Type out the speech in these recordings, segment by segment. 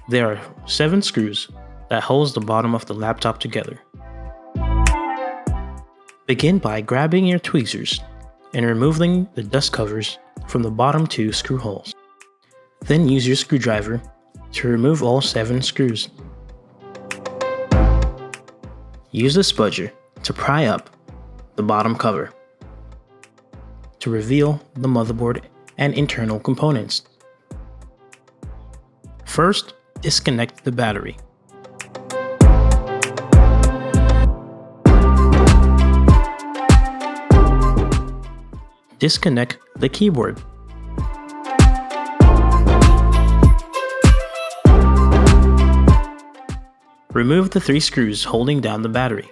There are 7 screws that holds the bottom of the laptop together. Begin by grabbing your tweezers and removing the dust covers from the bottom 2 screw holes. Then use your screwdriver to remove all 7 screws. Use a spudger to pry up the bottom cover to reveal the motherboard and internal components. First, disconnect the battery. Disconnect the keyboard. Remove the 3 screws holding down the battery.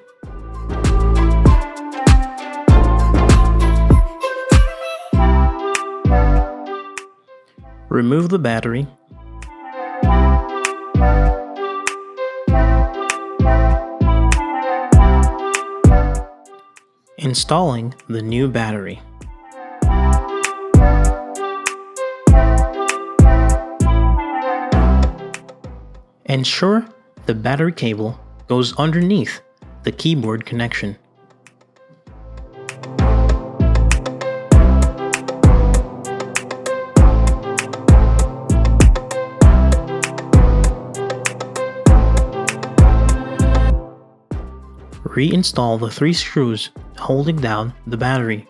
Remove the battery. Installing the new battery. Ensure the battery cable goes underneath the keyboard connection. Reinstall the 3 screws holding down the battery.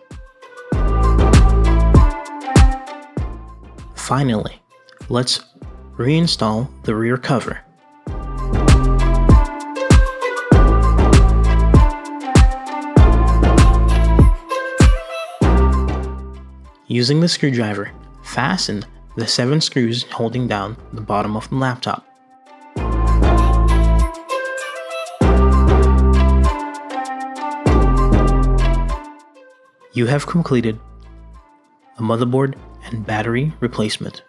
Finally, let's reinstall the rear cover. Using the screwdriver, fasten the 7 screws holding down the bottom of the laptop. You have completed a motherboard and battery replacement.